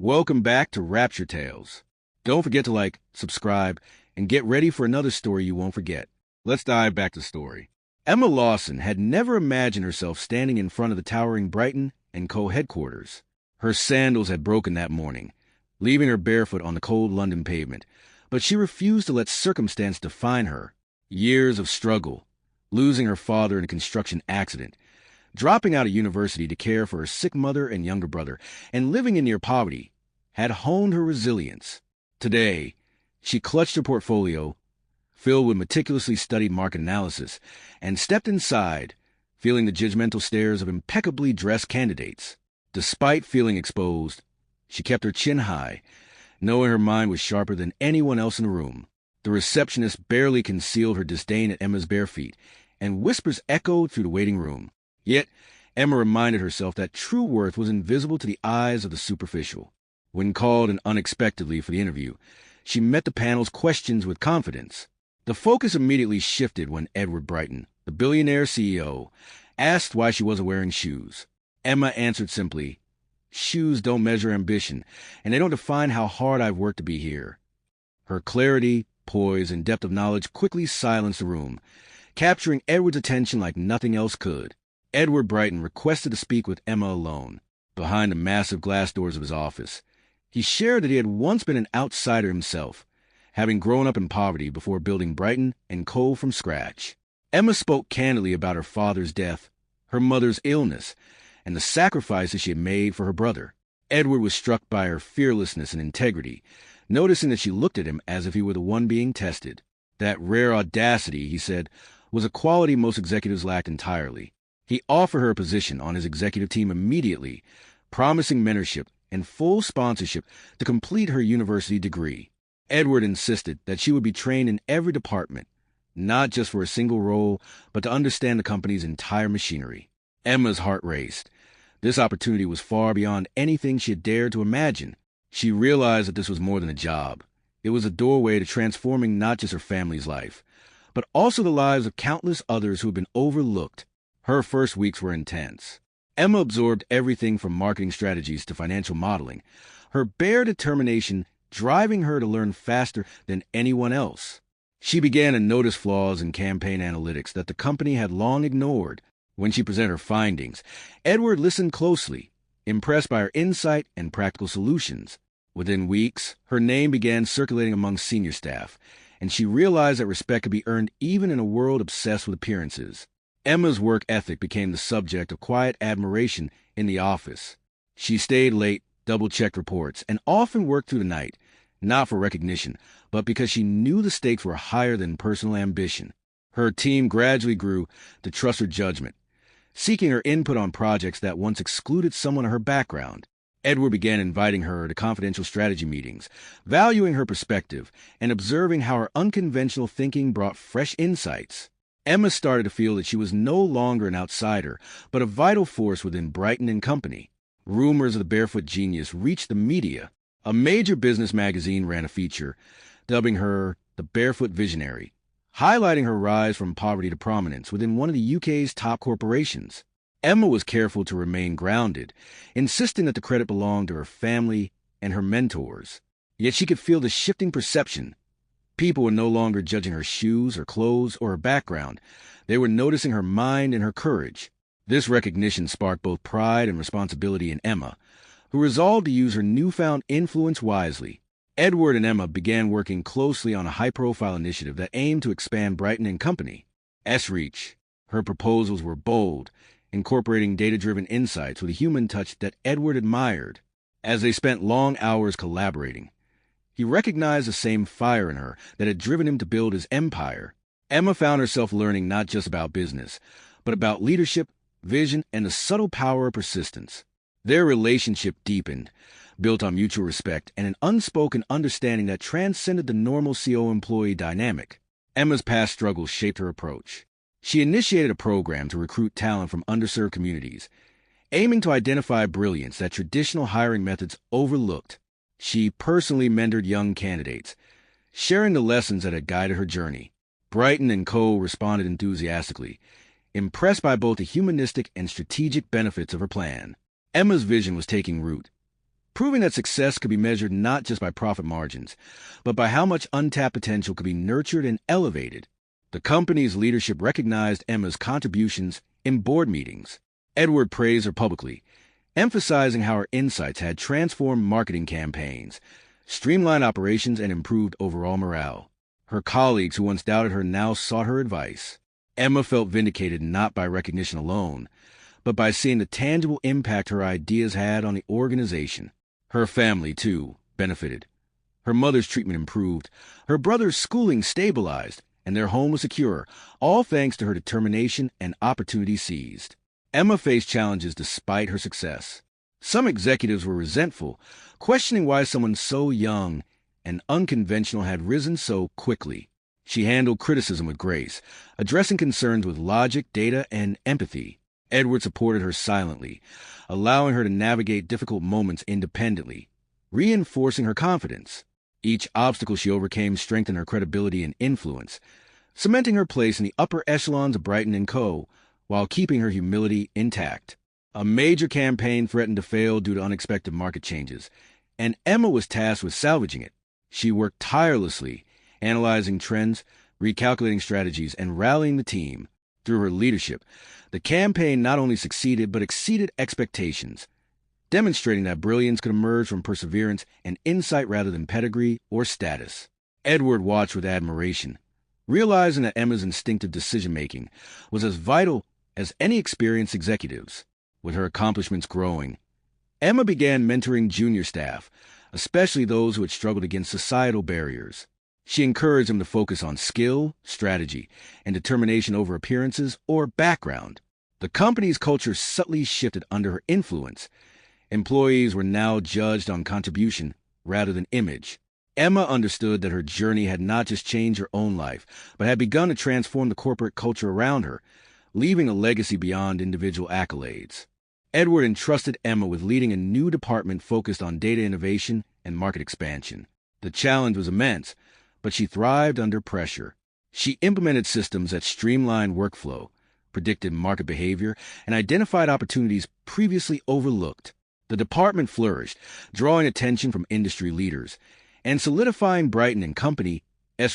Welcome back to Rapture Tales. Don't forget to like, subscribe, and get ready for another story you won't forget. Let's dive back to the story. Emma Lawson had never imagined herself standing in front of the towering Brighton & Co. headquarters. Her sandals had broken that morning, leaving her barefoot on the cold London pavement, but she refused to let circumstance define her. Years of struggle, losing her father in a construction accident, dropping out of university to care for her sick mother and younger brother, and living in near poverty, had honed her resilience. Today, she clutched her portfolio, filled with meticulously studied market analysis, and stepped inside, feeling the judgmental stares of impeccably dressed candidates. Despite feeling exposed, she kept her chin high, knowing her mind was sharper than anyone else in the room. The receptionist barely concealed her disdain at Emma's bare feet, and whispers echoed through the waiting room. Yet, Emma reminded herself that true worth was invisible to the eyes of the superficial. When called in unexpectedly for the interview, she met the panel's questions with confidence. The focus immediately shifted when Edward Brighton, the billionaire CEO, asked why she wasn't wearing shoes. Emma answered simply, "Shoes don't measure ambition, and they don't define how hard I've worked to be here." Her clarity, poise, and depth of knowledge quickly silenced the room, capturing Edward's attention like nothing else could. Edward Brighton requested to speak with Emma alone, behind the massive glass doors of his office. He shared that he had once been an outsider himself, having grown up in poverty before building Brighton & Co. from scratch. Emma spoke candidly about her father's death, her mother's illness, and the sacrifices she had made for her brother. Edward was struck by her fearlessness and integrity, noticing that she looked at him as if he were the one being tested. That rare audacity, he said, was a quality most executives lacked entirely. He offered her a position on his executive team immediately, promising mentorship and full sponsorship to complete her university degree. Edward insisted that she would be trained in every department, not just for a single role, but to understand the company's entire machinery. Emma's heart raced. This opportunity was far beyond anything she had dared to imagine. She realized that this was more than a job. It was a doorway to transforming not just her family's life, but also the lives of countless others who had been overlooked. Her first weeks were intense. Emma absorbed everything from marketing strategies to financial modeling, her bare determination driving her to learn faster than anyone else. She began to notice flaws in campaign analytics that the company had long ignored. When she presented her findings, Edward listened closely, impressed by her insight and practical solutions. Within weeks, her name began circulating among senior staff, and she realized that respect could be earned even in a world obsessed with appearances. Emma's work ethic became the subject of quiet admiration in the office. She stayed late, double-checked reports, and often worked through the night, not for recognition, but because she knew the stakes were higher than personal ambition. Her team gradually grew to trust her judgment, seeking her input on projects that once excluded someone of her background. Edward began inviting her to confidential strategy meetings, valuing her perspective, and observing how her unconventional thinking brought fresh insights. Emma started to feel that she was no longer an outsider, but a vital force within Brighton & Company. Rumors of the barefoot genius reached the media. A major business magazine ran a feature, dubbing her the barefoot visionary, highlighting her rise from poverty to prominence within one of the UK's top corporations. Emma was careful to remain grounded, insisting that the credit belonged to her family and her mentors. Yet she could feel the shifting perception. People were no longer judging her shoes, her clothes, or her background. They were noticing her mind and her courage. This recognition sparked both pride and responsibility in Emma, who resolved to use her newfound influence wisely. Edward and Emma began working closely on a high-profile initiative that aimed to expand Brighton & Company. S-Reach. Her proposals were bold, incorporating data-driven insights with a human touch that Edward admired. As they spent long hours collaborating, he recognized the same fire in her that had driven him to build his empire. Emma found herself learning not just about business, but about leadership, vision, and the subtle power of persistence. Their relationship deepened, built on mutual respect and an unspoken understanding that transcended the normal CEO-employee dynamic. Emma's past struggles shaped her approach. She initiated a program to recruit talent from underserved communities, aiming to identify brilliance that traditional hiring methods overlooked. She personally mentored young candidates, sharing the lessons that had guided her journey. Brighton & Co. responded enthusiastically, impressed by both the humanistic and strategic benefits of her plan. Emma's vision was taking root, proving that success could be measured not just by profit margins, but by how much untapped potential could be nurtured and elevated. The company's leadership recognized Emma's contributions in board meetings. Edward praised her publicly, emphasizing how her insights had transformed marketing campaigns, streamlined operations, and improved overall morale. Her colleagues who once doubted her now sought her advice. Emma felt vindicated not by recognition alone, but by seeing the tangible impact her ideas had on the organization. Her family, too, benefited. Her mother's treatment improved, her brother's schooling stabilized, and their home was secure, all thanks to her determination and opportunity seized. Emma faced challenges despite her success. Some executives were resentful, questioning why someone so young and unconventional had risen so quickly. She handled criticism with grace, addressing concerns with logic, data, and empathy. Edward supported her silently, allowing her to navigate difficult moments independently, reinforcing her confidence. Each obstacle she overcame strengthened her credibility and influence, cementing her place in the upper echelons of Brighton & Co., while keeping her humility intact. A major campaign threatened to fail due to unexpected market changes, and Emma was tasked with salvaging it. She worked tirelessly, analyzing trends, recalculating strategies, and rallying the team. Through her leadership, the campaign not only succeeded but exceeded expectations, demonstrating that brilliance could emerge from perseverance and insight rather than pedigree or status. Edward watched with admiration, realizing that Emma's instinctive decision-making was as vital as any experienced executive's. With her accomplishments growing, Emma began mentoring junior staff, especially those who had struggled against societal barriers. She encouraged them to focus on skill, strategy, and determination over appearances or background. The company's culture subtly shifted under her influence. Employees were now judged on contribution rather than image. Emma understood that her journey had not just changed her own life, but had begun to transform the corporate culture around her, leaving a legacy beyond individual accolades. Edward entrusted Emma with leading a new department focused on data innovation and market expansion. The challenge was immense, but she thrived under pressure. She implemented systems that streamlined workflow, predicted market behavior, and identified opportunities previously overlooked. The department flourished, drawing attention from industry leaders, and solidifying Brighton & Company's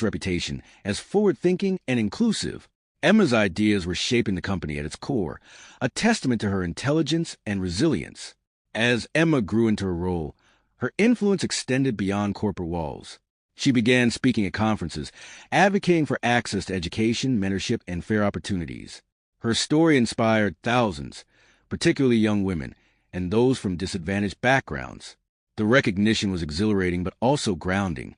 reputation as forward-thinking and inclusive. Emma's ideas were shaping the company at its core, a testament to her intelligence and resilience. As Emma grew into her role, her influence extended beyond corporate walls. She began speaking at conferences, advocating for access to education, mentorship, and fair opportunities. Her story inspired thousands, particularly young women, and those from disadvantaged backgrounds. The recognition was exhilarating but also grounding.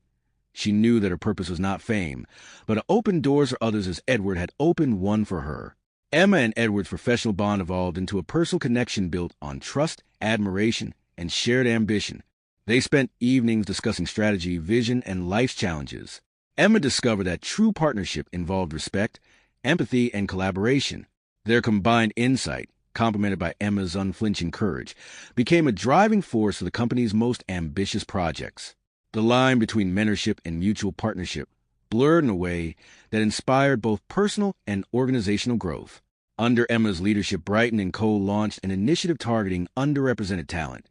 She knew that her purpose was not fame, but to open doors for others as Edward had opened one for her. Emma and Edward's professional bond evolved into a personal connection built on trust, admiration, and shared ambition. They spent evenings discussing strategy, vision, and life's challenges. Emma discovered that true partnership involved respect, empathy, and collaboration. Their combined insight, complemented by Emma's unflinching courage, became a driving force for the company's most ambitious projects. The line between mentorship and mutual partnership blurred in a way that inspired both personal and organizational growth. Under Emma's leadership, Brighton & Co. launched an initiative targeting underrepresented talent,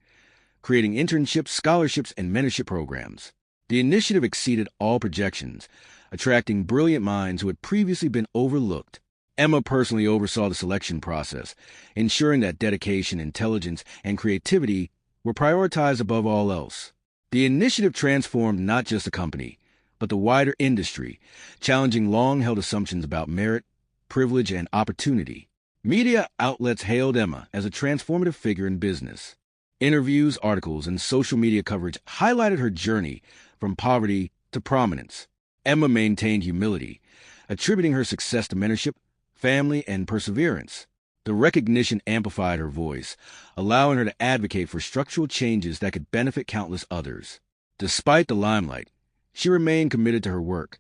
creating internships, scholarships, and mentorship programs. The initiative exceeded all projections, attracting brilliant minds who had previously been overlooked. Emma personally oversaw the selection process, ensuring that dedication, intelligence, and creativity were prioritized above all else. The initiative transformed not just the company, but the wider industry, challenging long-held assumptions about merit, privilege, and opportunity. Media outlets hailed Emma as a transformative figure in business. Interviews, articles, and social media coverage highlighted her journey from poverty to prominence. Emma maintained humility, attributing her success to mentorship, family, and perseverance. The recognition amplified her voice, allowing her to advocate for structural changes that could benefit countless others. Despite the limelight, she remained committed to her work,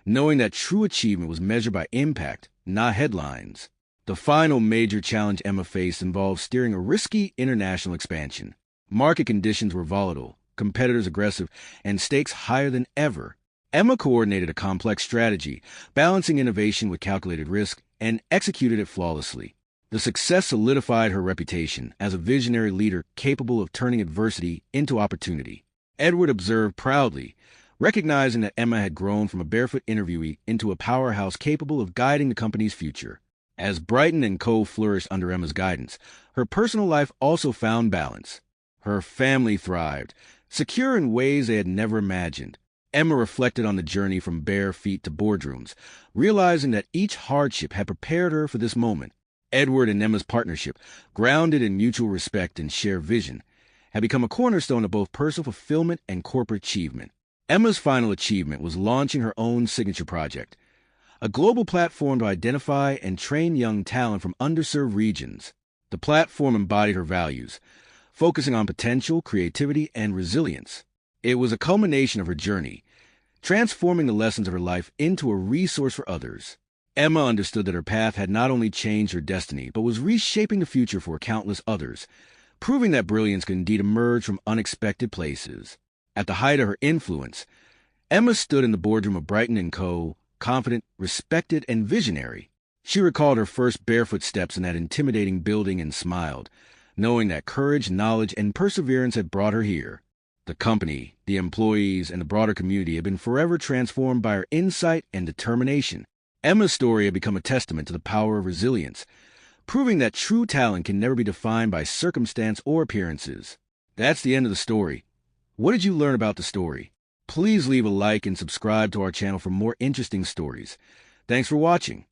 knowing that true achievement was measured by impact, not headlines. The final major challenge Emma faced involved steering a risky international expansion. Market conditions were volatile, competitors aggressive, and stakes higher than ever. Emma coordinated a complex strategy, balancing innovation with calculated risk, and executed it flawlessly. The success solidified her reputation as a visionary leader capable of turning adversity into opportunity. Edward observed proudly, recognizing that Emma had grown from a barefoot interviewee into a powerhouse capable of guiding the company's future. As Brighton and Co. flourished under Emma's guidance, her personal life also found balance. Her family thrived, secure in ways they had never imagined. Emma reflected on the journey from bare feet to boardrooms, realizing that each hardship had prepared her for this moment. Edward and Emma's partnership, grounded in mutual respect and shared vision, had become a cornerstone of both personal fulfillment and corporate achievement. Emma's final achievement was launching her own signature project, a global platform to identify and train young talent from underserved regions. The platform embodied her values, focusing on potential, creativity, and resilience. It was a culmination of her journey, transforming the lessons of her life into a resource for others. Emma understood that her path had not only changed her destiny, but was reshaping the future for countless others, proving that brilliance could indeed emerge from unexpected places. At the height of her influence, Emma stood in the boardroom of Brighton and Co., confident, respected, and visionary. She recalled her first barefoot steps in that intimidating building and smiled, knowing that courage, knowledge, and perseverance had brought her here. The company, the employees, and the broader community had been forever transformed by her insight and determination. Emma's story had become a testament to the power of resilience, proving that true talent can never be defined by circumstance or appearances. That's the end of the story. What did you learn about the story? Please leave a like and subscribe to our channel for more interesting stories. Thanks for watching.